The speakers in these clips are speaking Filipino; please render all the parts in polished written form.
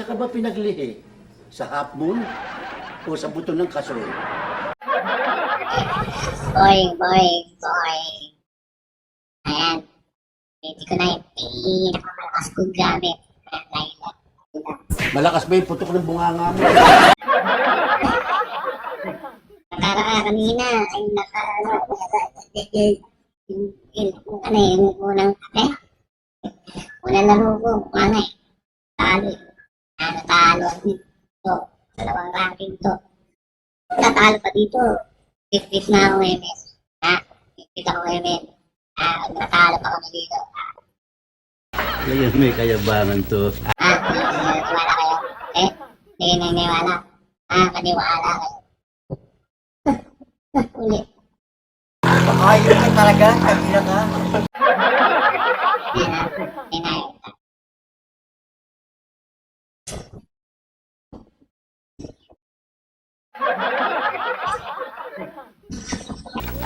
Sa ka ba pinaglihi? Sa half moon? O sa buto ng kasoy? Boy. Ayan. Hindi ko na yung pinakamalakas kong gamit. Malakas ba yung putok ng bunganga mo? Kanina, ay yung unang kape. Unang laro ko, talo. Talo. Ito, dalawang ranking to. Natalo pa dito. 50 na ako MS. 50 ako MS. Natalo pa kami dito. Ngayon may kayabangan to. Naniwala kayo? Hindi naniwala. Maniwala kayo. Ulit. Ayun ka talaga, sabi na ka. Hinayot.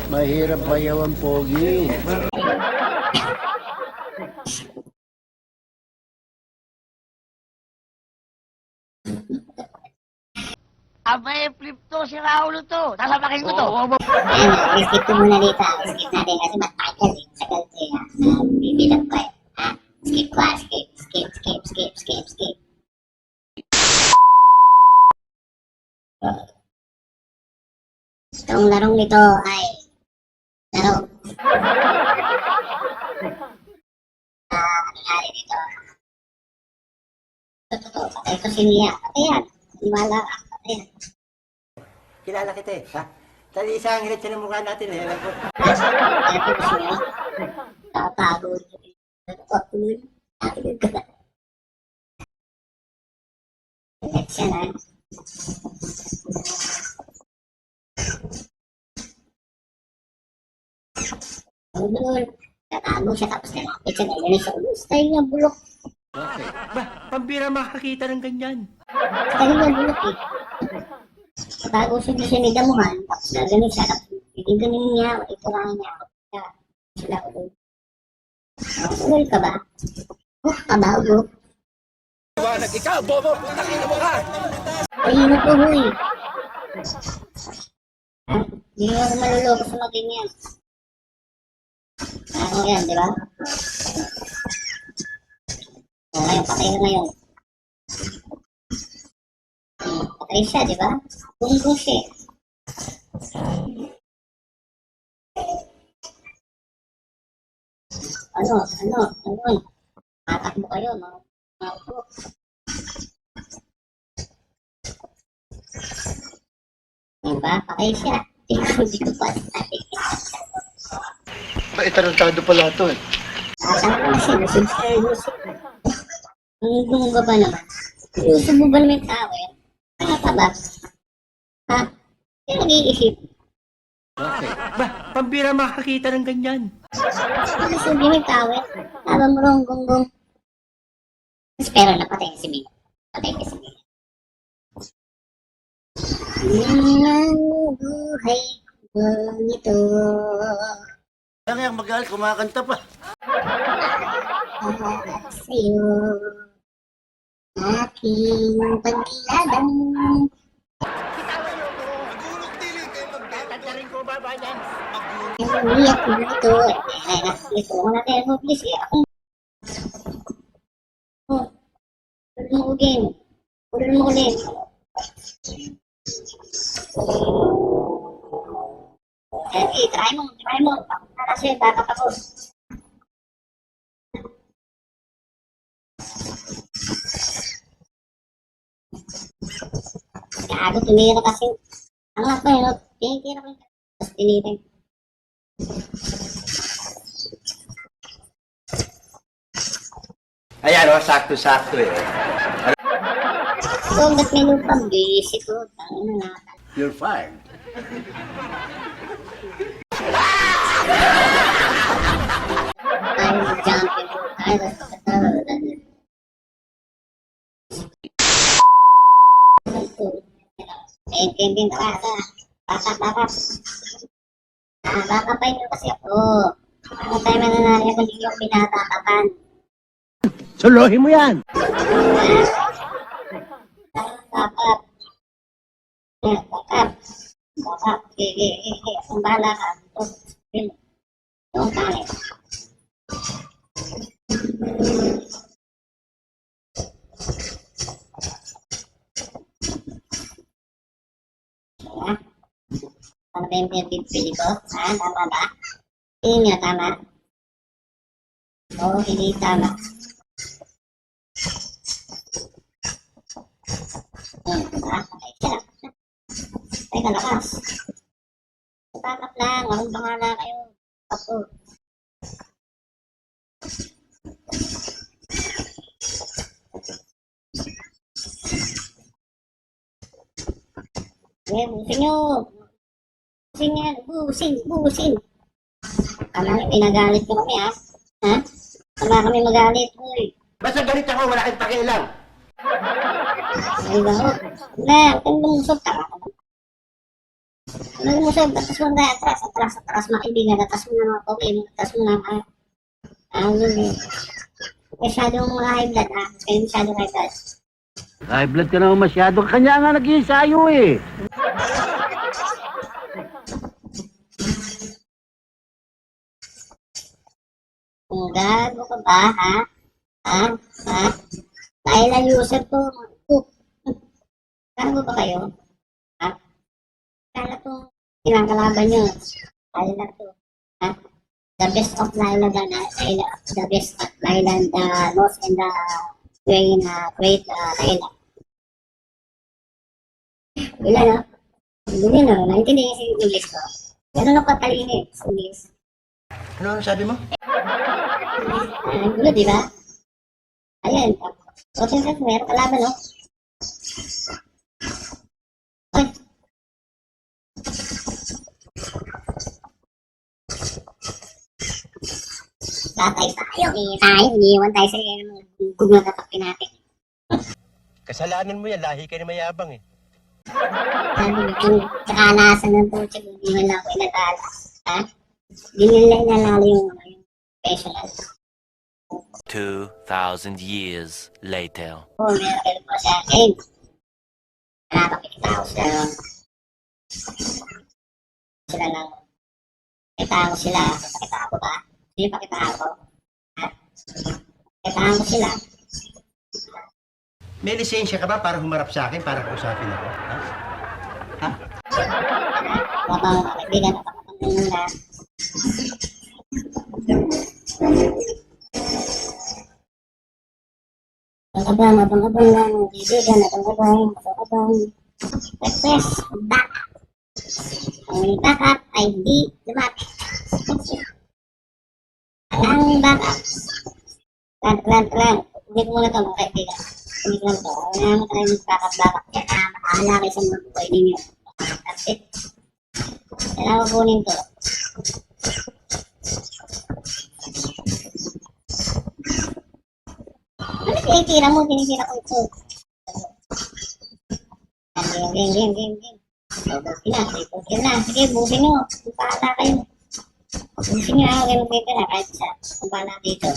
Mahirap bayaw ang pogi. Abay, flip to, si Raulo to. Sasabakin ko to. Ayan, skip ko muna dito. Skip natin kasi matagal eh. Tagal ko yun. Bibilang ko eh. Skip ko skip. Itong larong nito ay laro. Nangyari dito. Totoo, patay ko si Mia. Patay yan. Wala ka. Patay yan. Kilala kita eh, ha? Dali isang hilit siya ng mukha natin eh. Alam ko. Kaya po gusto nyo? Tatago. Nakilid ko na. Hilit siya na. Doon. Tatago siya tapos nalapit siya. Ganyan siya. Style niya bulok. Okay. Ba, pambira makakita ng ganyan. Style niya bulok eh. Tatago siya siya ni damuhan. Tapos gano'n siya. Tapos ganyan niya. Iturahan niya. Kaya sila ko doon. Ulol ka ba? Kabago. Ikaw, bobo, putakin mo ka! Ayun po, huy. Hindi mo ako maluloko sa mga ganyan. Ano yan, di ba? Ngayon, patay na ngayon. Patay siya, di ba? Bungkong siya. Ano? Tatakbo kayo, mga upo. Diba? Patay siya. Hindi ko pa natin. Tarantado pala to eh. Tama na siya. Lusog. Ang bumaba pa naman. Lusog mo ba naman yung tao eh? Ano pa ba? Ha? Yung nag-iisip. Okay. Ba, pambira makakita ng ganyan. Lusog yung tao eh. Habang mo rong gonggong. Pero napatay si Mino. Patay ka si Mino. Ang buhay ko nito. Kaya nga mag-aal, kumakanta pa. Sa'yo aking paglaban. Tatatarin ko ba yan? Umiyak ko dito. Ito ko na tayo mo, please. Pulun mo game. Pulun mo ulit. Try mo. Kasi baka ako. Gago, tumira kasi. Ang ako yun, tinitira ko yun. Tapos tinira yun. Ayan o, sakto-sakto eh. So, ba't may lupang busy ko? Tangin na. You're fired. I'm jumping. Naintindihan ka ata. Bakap. Bakapay niyo kasi ako. Ano tayo mananari ako hindi yung pinatakapan. Suluhin mo yan! Back up. Yan, back up. Back up. Sige. Ang bahala ka. Doon tayo. Ha? Ano ba yung pinipili ko? Ha? Tama ba? Tingin nyo, tama? Oo, hindi tama. Diba? Okay, siya. Teka, lakas. Tatap lang. Walang bahala kayo. Ako. Busin nyo. Busin yan. Busin. Kala nyo, pinagalit nyo kami, ha? Ha? Kala kami magalit, uy. Basta galit ako, wala kang pakialam. Ay ba, oh. Na, kung lumusog ka. Lumusog, atas mo na, atras, makaibigan, atas mo na, okay, atas mo na, yun eh. Masyadong high blood, ha? Kaya masyadong high blood. High blood ka naman masyado. Kanya nga nag-iisayo eh. Kung gago ka ba, ha? Ha? Dahil ang user to, gago ba kayo? Ha? Kala to, ilang kalaban nyo. Dahil na to, ha? The best of Laila, the best of Laila, the most in the great Laila. Wala no? Hindi no, naintindihan si English ko. Pero napatalino eh, sa English. Ano sabi mo? Gulo, di ba? Ayan. O, siyempre, meron kalaban, no? Ay. Tatay tayo, iniiwan tayo sa mga gugong na tatakpin natin. Kasalanan mo yan, lahi ka na mayabang eh. Sabi ko, tsaka nasa ng tutsig, hindi man lang ako inatala. Ha? Hindi nila inalala yung special. 2,000 years later. Oo, meron po sa akin. Nakakapikita ako sila lang. Pakita ko sila. Pakita ko ba? Hindi pakita ako. Pakita ko sila. May lisensya ka ba para humarap sa akin, para kausapin ako? Ha? Mabang kaibigan at ako nila. Abang lang, kaibigan at abang. Request, back. Ang backup ay di lumapit. Ang backup. Lang. Ulit muna ito mga kaibigan. Ulit lang ito. Wala mo tayo mag-backup. Kaya makahala kayo sa mga buhay ninyo. That's it. Kailangan ko kunin ito. Ano tinitira mo? Tinitira ko ito. Game. Bukin na. Sige, bukin nyo. Bahala kayo. Bukin nyo ako kayo magpipira kahit isa. Bahala dito.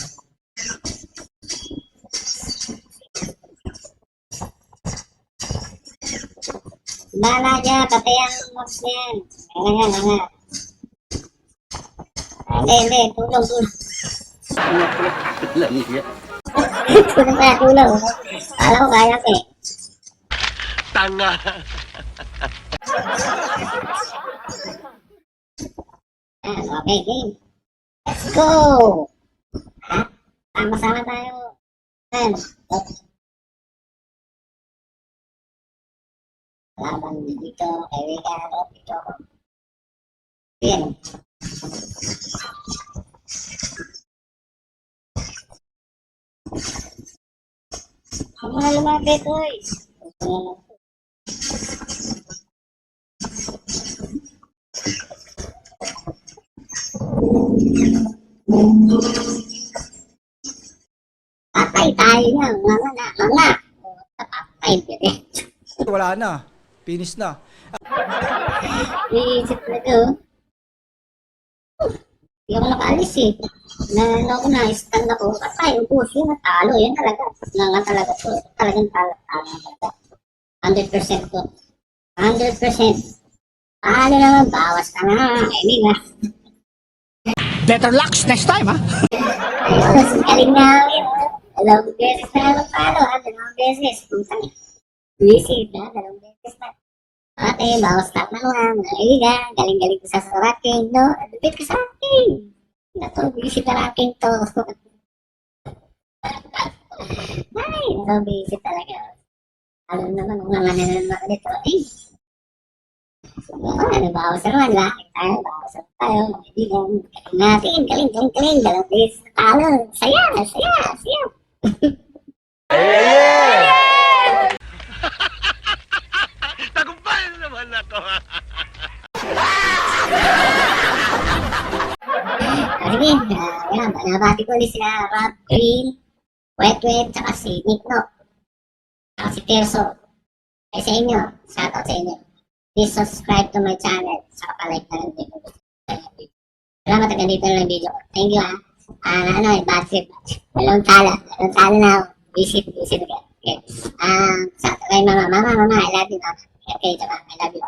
Bahala dyan. Patay ang mobs na yan. Nga. Hindi. Tulong. Tulong. Kala ko kaya ko eh. Tanga! Okay, game. Let's go! Ha? Sama-sama tayo. Laban dito, kaibigan, dito. Yan. Ang mga lumapit, oy. Patay tayo yan, mga. Patay, pwede. Wala na. Finish na. Iisip na ito. Hindi ako nakaalis eh. Stand ako. Patay, ubus yun, natalo. Yan talaga. Nga talaga to. Talagang talo talaga. 100% po. 100%. Paano naman, bawas ka na. Ay, ba? Better luck next time, ha? Ayos, galing namin. Dalawang beses na naman palo, ha? Dalawang beses. Puntang visit, ha? Dalawang beses na. Ate, bawas ka na naman. Ay, galing-galing ko sa ranking, no? Lupit ka sa ranking. Ito, visit na ranking to. Ay, ito, visit talaga. Alam naman, kung naman naman dito. Eh, bawas na naman, lakit tayo, bawas na tayo, mga kaibigan, galing natin, galing, dalawang beses na talo, saya, Tagumpay naman ako. Sige, yan, nabati ko ulit sila, Rob Green, Wet, tsaka si Nick No, tsaka si Tirso, ay sa inyo, shoutout sa inyo. Please subscribe to my channel. Saka pa-like na rin din. Salamat hanggang dito na lang video. Thank you, ha. Bad trip. Walang tala na ako. Visit again. Okay. Sa kay mama, I love you, ha. Okay, I love you.